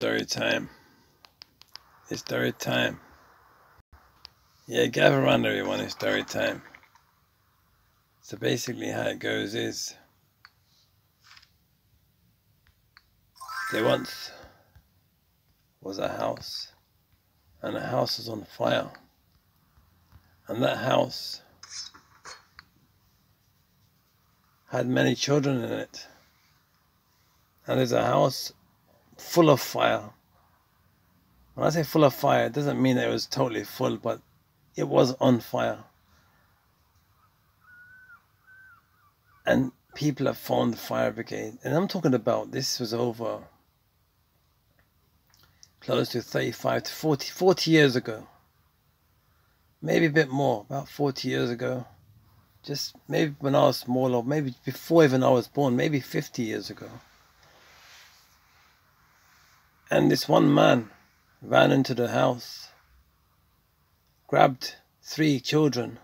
Story time. It's story time. Yeah, gather around everyone, it's story time. So basically how it goes is, there once was a house, and the house was on fire. And that house had many children in it. And there's a house full of fire. When I say full of fire, it doesn't mean that it was totally full, but it was on fire. And people have phoned the fire brigade. And I'm talking about, this was over close to 35 to 40 years ago. Maybe a bit more, about 40 years ago. Just maybe when I was small, or maybe before even I was born, maybe 50 years ago. And this one man ran into the house, grabbed 3 children,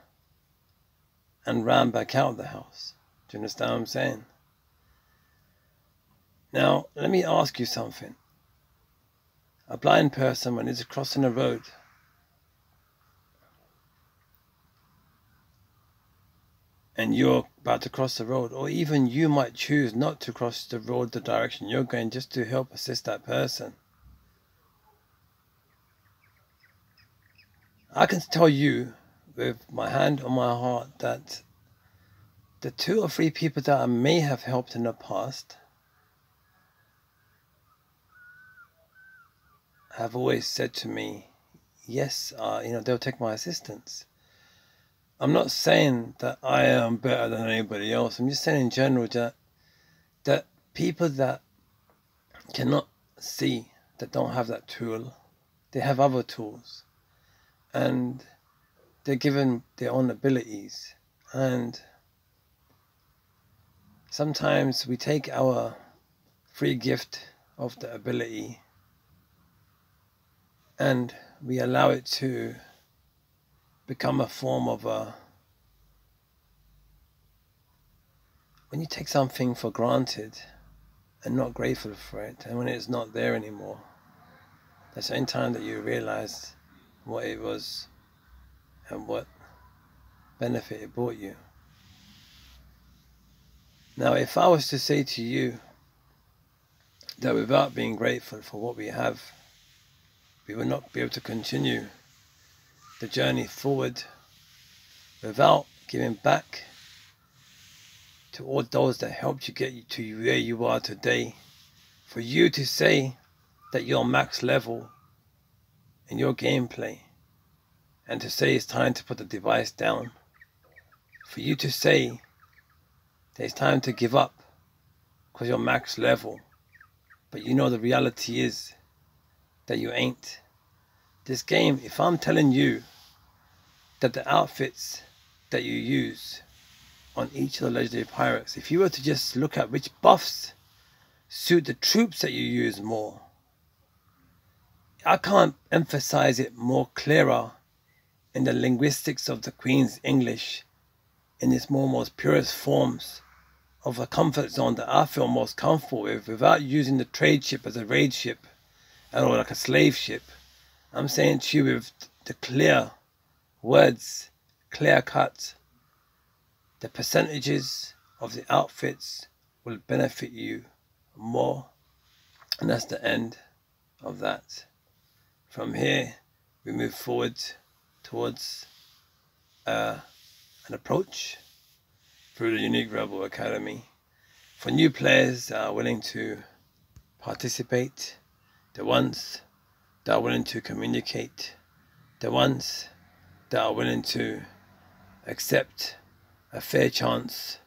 and ran back out of the house. Do you understand what I'm saying? Now, let me ask you something. A blind person, when he's crossing a road, and you're about to cross the road, or even you might choose not to cross the road the direction you're going, just to help assist that person. I can tell you with my hand on my heart that the 2 or 3 people that I may have helped in the past have always said to me, yes, they'll take my assistance. I'm not saying that I am better than anybody else. I'm just saying in general that people that cannot see, that don't have that tool, they have other tools. And they're given their own abilities. And sometimes we take our free gift of the ability and we allow it to become a form of when you take something for granted and not grateful for it, and when it's not there anymore, that's the only time that you realize what it was and what benefit it brought you. Now, if I was to say to you that without being grateful for what we have, we will not be able to continue the journey forward, without giving back to all those that helped you get you to where you are today, for you to say that you're max level in your gameplay, and to say it's time to put the device down, for you to say that it's time to give up because you're max level, but you know the reality is that you ain't. This game, if I'm telling you that the outfits that you use on each of the legendary pirates, if you were to just look at which buffs suit the troops that you use more, I can't emphasize it more clearer in the linguistics of the Queen's English, in its most purest forms of a comfort zone that I feel most comfortable with, without using the trade ship as a raid ship or like a slave ship. I'm saying to you with the clear words, clear cut, the percentages of the outfits will benefit you more. And that's the end of that. From here, we move forward towards an approach through the Unique Rebel Academy for new players that are willing to participate, the ones that are willing to communicate, the ones that are willing to accept a fair chance,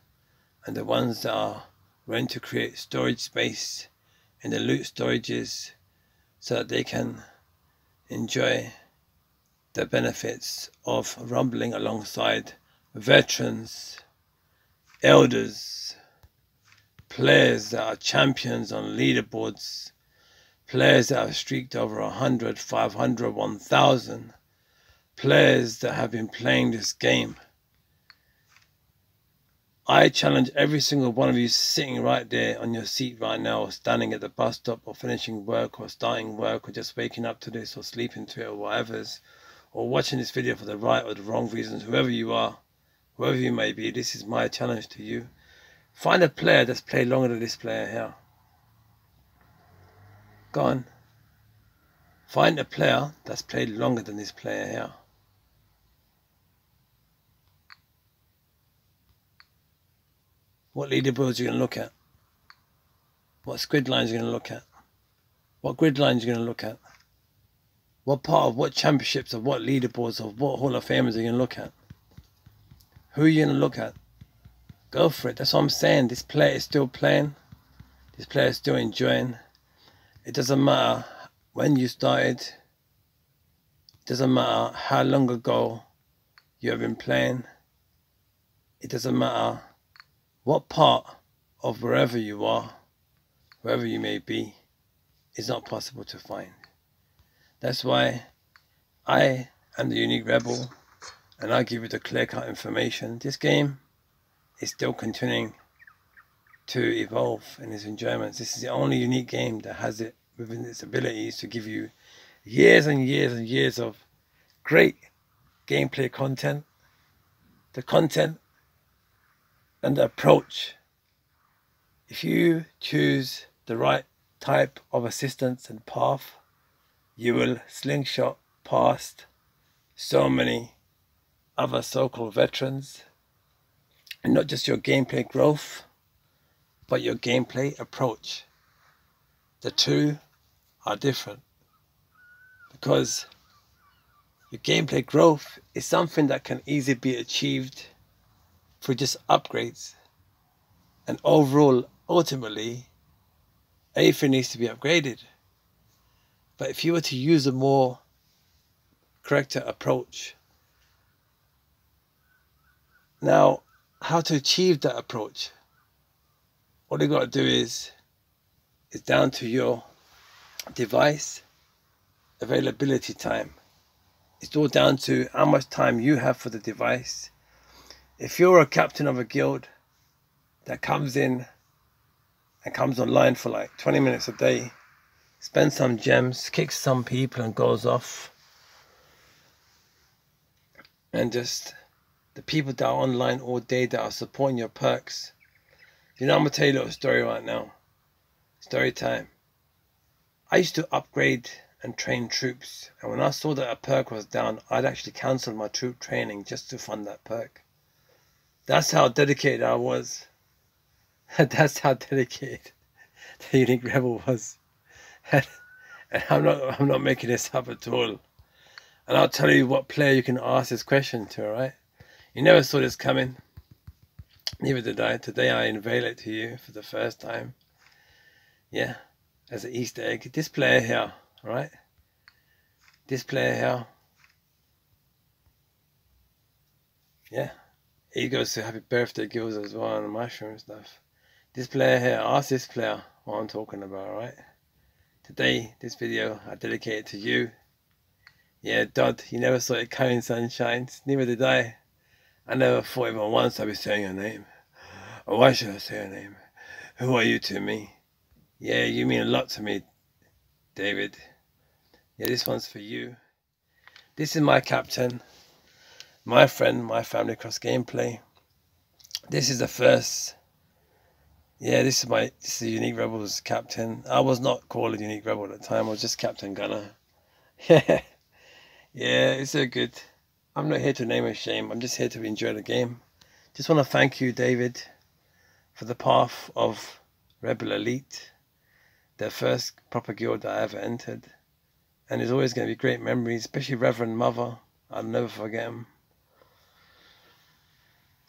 and the ones that are willing to create storage space in the loot storages so that they can enjoy the benefits of rumbling alongside veterans, elders, players that are champions on leaderboards, players that have streaked over 100, 500, 1000, players that have been playing this game I challenge every single one of you sitting right there on your seat right now, or standing at the bus stop, or finishing work, or starting work, or just waking up to this, or sleeping to it, or whatever's, or watching this video for the right or the wrong reasons, whoever you are, whoever you may be, this is my challenge to you. Find a player that's played longer than this player here. Go on. Find a player that's played longer than this player here. What leaderboards are you going to look at? What grid lines are you going to look at? What grid lines are you going to look at? What part of what championships, of what leaderboards, of what Hall of Famers are you going to look at? Who are you going to look at? Go for it. That's what I'm saying. This player is still playing. This player is still enjoying. It doesn't matter when you started. It doesn't matter how long ago you have been playing. It doesn't matter what part of wherever you are, wherever you may be, is not possible to find. That's why I am the Unique Rebel, and I give you the clear-cut information. This game is still continuing to evolve in its enjoyments. This is the only unique game that has it within its abilities to give you years and years and years of great gameplay content. The content and the approach. If you choose the right type of assistance and path, you will slingshot past so many other so-called veterans, and not just your gameplay growth, but your gameplay approach. The two are different, because your gameplay growth is something that can easily be achieved through just upgrades, and overall, ultimately, everything needs to be upgraded. But if you were to use a more correct approach, now how to achieve that approach, all you got to do is down to your device availability time. It's all down to how much time you have for the device. If you're a captain of a guild that comes in and comes online for like 20 minutes a day, spends some gems, kicks some people and goes off, and just the people that are online all day that are supporting your perks. You know, I'm going to tell you a little story right now. Story time. I used to upgrade and train troops, and when I saw that a perk was down, I'd actually cancel my troop training just to fund that perk. That's how dedicated I was. That's how dedicated the Unique Rebel was. And I'm not making this up at all. And I'll tell you what player you can ask this question to, alright? You never saw this coming. Neither did I. Today I unveil it to you for the first time. Yeah, as an Easter egg. This player here, alright? This player here. Yeah. He goes to happy birthday gills as well, and the mushroom stuff. This player here, ask this player what I'm talking about, right? Today, this video, I dedicate it to you. Yeah, Dodd, you never saw it coming, sunshines. Neither did I. I never thought even once I'd be saying your name. Or why should I say your name? Who are you to me? Yeah, you mean a lot to me, David. Yeah, this one's for you. This is my captain, my friend, my family cross gameplay. This is the first. Yeah, this is the Unique Rebels captain. I was not called a Unique Rebel at the time. I was just Captain Gunner. Yeah, yeah, it's so good. I'm not here to name or shame. I'm just here to enjoy the game. Just want to thank you, David, for the path of Rebel Elite, the first proper guild that I ever entered. And there's always going to be great memories, especially Reverend Mother. I'll never forget him.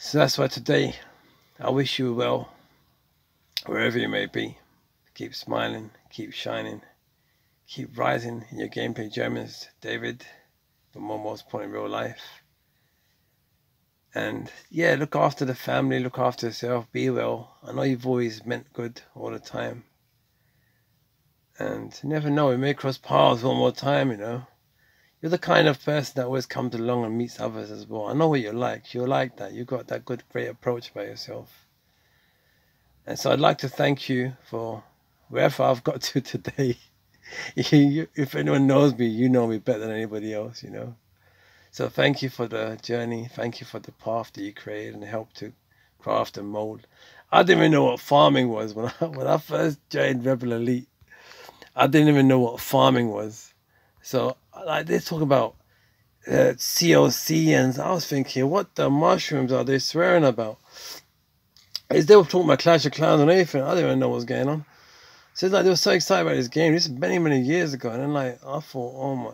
So that's why today I wish you well, wherever you may be. Keep smiling, keep shining, keep rising in your gameplay journeys, David, but most important in real life. And yeah, look after the family, look after yourself, be well. I know you've always meant good all the time. And you never know, we may cross paths one more time, you know. You're the kind of person that always comes along and meets others as well. I know what you're like. You're like that. You've got that good, great approach by yourself. And so I'd like to thank you for wherever I've got to today. If anyone knows me, you know me better than anybody else, you know. So thank you for the journey. Thank you for the path that you created and helped to craft and mold. I didn't even know what farming was when I first joined Rebel Elite. I didn't even know what farming was. So like they talk about COC, and I was thinking, what the mushrooms are they swearing about? As they were talking about Clash of Clans and everything, I didn't even know what was going on. So it's like they were so excited about this game. This is many, many years ago, and then like I thought, oh my,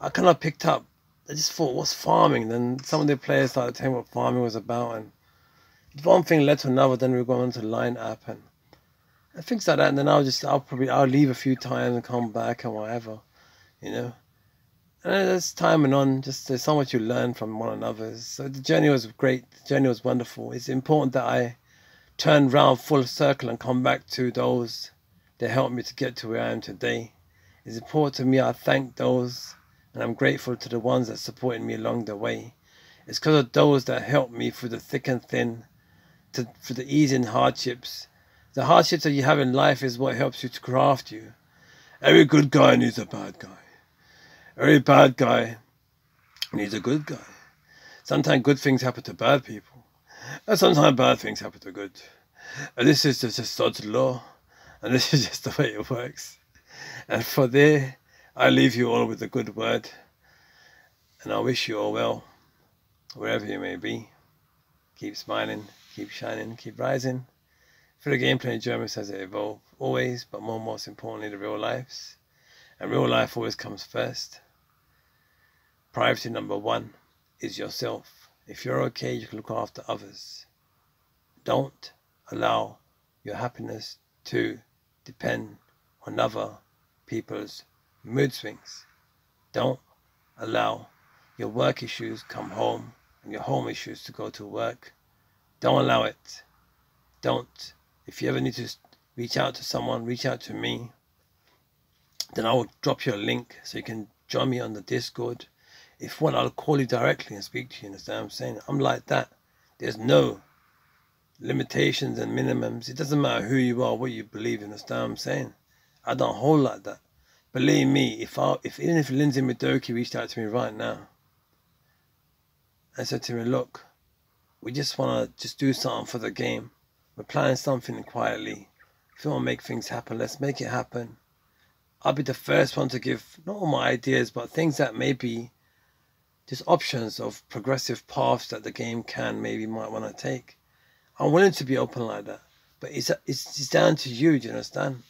I kind of picked up. I just thought, what's farming? Then some of the players started telling me what farming was about, and one thing led to another. Then we were going to line up and things like that. And then I'll leave a few times and come back and whatever, you know. And as time and on, just there's so much you learn from one another. So the journey was great. The journey was wonderful. It's important that I turn round full circle and come back to those that helped me to get to where I am today. It's important to me. I thank those, and I'm grateful to the ones that supported me along the way. It's because of those that helped me through the thick and thin, through the ease and hardships. The hardships that you have in life is what helps you to craft you. Every good guy needs a bad guy. Every bad guy needs a good guy. Sometimes good things happen to bad people, and sometimes bad things happen to good. And this is just God's law, and this is just the way it works. And for there, I leave you all with a good word, and I wish you all well, wherever you may be. Keep smiling, keep shining, keep rising. Through the gameplay enjoyment as it evolves, always, but most importantly, the real lives. And real life always comes first. Priority number one is yourself. If you're okay, you can look after others. Don't allow your happiness to depend on other people's mood swings. Don't allow your work issues come home and your home issues to go to work. Don't allow it. Don't. If you ever need to reach out to someone, reach out to me. Then I will drop you a link so you can join me on the Discord. If what, I'll call you directly and speak to you. Understand what I'm saying? I'm like that. There's no limitations and minimums. It doesn't matter who you are, what you believe. Understand what I'm saying? I don't hold like that. Believe me, even if Lindsay Midoki reached out to me right now and said to me, look, we just want to just do something for the game. We're planning something quietly. If you want to make things happen, let's make it happen. I'll be the first one to give not all my ideas, but things that may be just options of progressive paths that the game might want to take. I'm willing to be open like that, but it's down to you. Do you understand?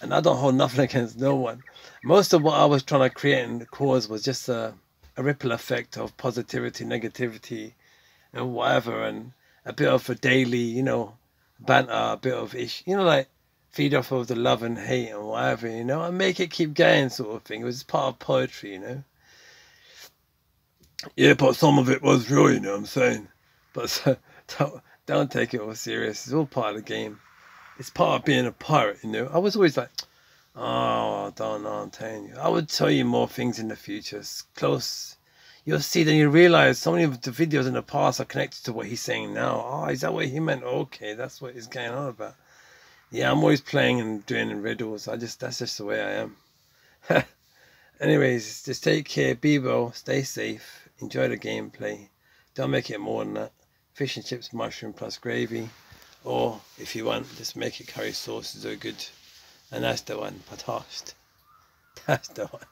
And I don't hold nothing against no one. Most of what I was trying to create in the cause was just a ripple effect of positivity, negativity, and whatever, and a bit of a daily, you know, banter, a bit of like feed off of the love and hate and whatever, you know, and make it keep going sort of thing. It was part of poetry, you know. Yeah, but some of it was real, you know what I'm saying? But don't take it all serious. It's all part of the game. It's part of being a pirate, you know. I was always like, oh, I don't know, I'm telling you. I would tell you more things in the future. It's close. You'll see, then you realize so many of the videos in the past are connected to what he's saying now. Oh, is that what he meant? Okay, that's what he's going on about. Yeah, I'm always playing and doing riddles. That's just the way I am. Anyways, just take care, be well, stay safe, enjoy the gameplay. Don't make it more than that. Fish and chips, mushroom plus gravy. Or, if you want, just make it curry sauces are good. And that's the one, patast. That's the one.